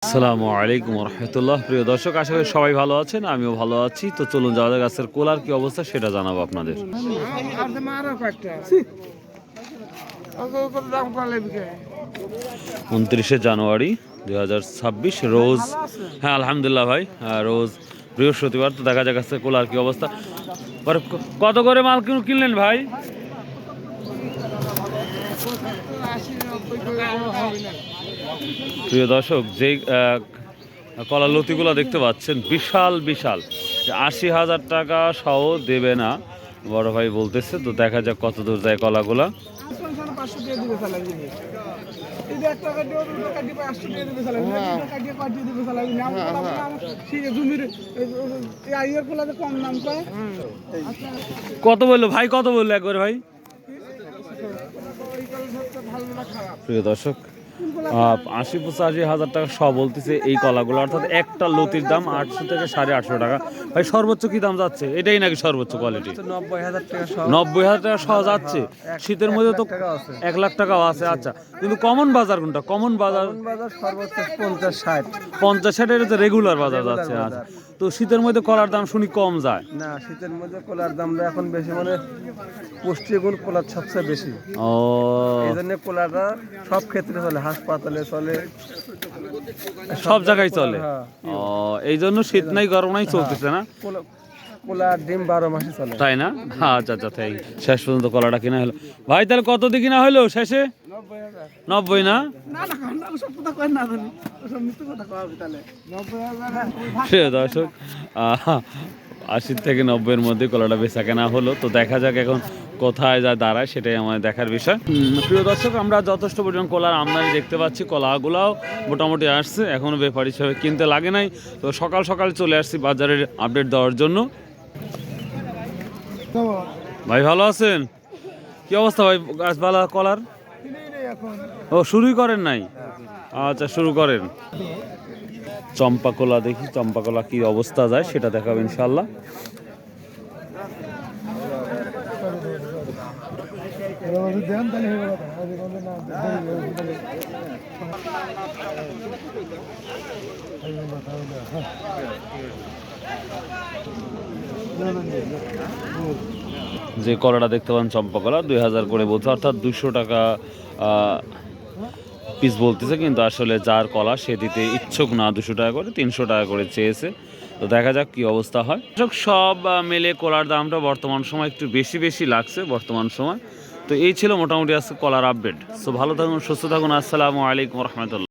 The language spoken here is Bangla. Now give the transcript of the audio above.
আসসালামু আলাইকুম রহমতুল্লাহ। প্রিয় দর্শক, আশা করি সবাই ভালো আছেন, আমিও ভালো আছি। তো চলুন যাওয়া যাক গাছের কোলার কি অবস্থা সেটা জানাবো আপনাদের। 29শে জানুয়ারি 2026 রোজ, হ্যাঁ আলহামদুলিল্লাহ ভাই, রোজ বৃহস্পতিবার। তো দেখা যাক গাছের কোলার কি অবস্থা। কত করে মাল কিনলেন ভাই? প্রিয় দর্শক, যেই কলার লতিগুলো দেখতে পাচ্ছেন বিশাল বিশাল, 80,000 টাকা সহ দেবে না বড় ভাই বলতেছে। তো দেখা যাক কত দূর যায় কলাগুলা। কত বললো ভাই, কত বললো একবার ভাই? প্রিয় দর্শক, 80-85,000 টাকা সব বলতেছে এই কলাগুলো, অর্থাৎ একটা লতির দাম 800 থেকে 850 টাকা। ভাই সর্বোচ্চ কি দাম যাচ্ছে? এটাই নাকি সর্বোচ্চ কোয়ালিটি? 90,000 টাকা সহ যাচ্ছে। শীতের মধ্যে তো 1 লাখ টাকাও আছে। আচ্ছা, কিন্তু কমন বাজার কোনটা? কমন বাজার সর্বোচ্চ 50-60। 50-60 এর তো রেগুলার বাজার যাচ্ছে। আচ্ছা, তো শীতের মধ্যে কলার দাম শুনি কম যায় না, শীতের মধ্যে কলার দামটা এখন বেশি, মানে পুষ্টিগুণ কলার সবচেয়ে বেশি। ও, এই জন্য কলাটা সব ক্ষেত্রে চলে, হাসপাতালে চলে, সব জায়গায় চলে। হ্যাঁ। ও, এই জন্য শীত নাই গরম নাই চলতেছে না? কলার ডিম 12 মাসে চলে, তাই না? আচ্ছা আচ্ছা, তাই শেষ পর্যন্ত কলাটা কিনা হলো। ভাই তাহলে কত দিয়ে কিনা হলো শেষে? 90 না? দর্শক, 80 থেকে 90-এর মধ্যে কলাটা বেচা কেনা হলো। তো দেখা যাক এখন কোথায় যা দাঁড়ায়, সেটাই আমাদের দেখার বিষয়। প্রিয় দর্শক, আমরা যথেষ্ট পরিমাণ কলার আমদানি দেখতে পাচ্ছি। কলাগুলাও মোটামুটি আসছে, এখনও ব্যাপারী হিসাবে কিনতে লাগে নাই। তো সকাল সকাল চলে আসছি বাজারের আপডেট দেওয়ার জন্য। ভাই ভালো আছেন? কি অবস্থা ভাই গাছপালা কলার? ও, শুরুই করেন নাই? আচ্ছা, শুরু করেন। চম্পা কলা দেখি, চম্পা কলা কি অবস্থা যায় সেটা দেখাবো ইনশাল্লাহ। যে কলাটা দেখতে পান চম্পা কলা 2000 করে বলছে, অর্থাৎ 200 টাকা পিস বলতেছে। কিন্তু আসলে যার কলা সে দিতে ইচ্ছুক না, 200 টাকা করে, 300 টাকা করে চেয়েছে। তো দেখা যাক কি অবস্থা হয়। সব মিলে কলার দামটা বর্তমান সময় একটু বেশি বেশি লাগছে বর্তমান সময়। তো এই ছিল মোটামুটি আজকে কলার আপডেট। সো ভালো থাকুন, সুস্থ থাকুন। আসসালামু আলাইকুম রহমতুল্লাহ।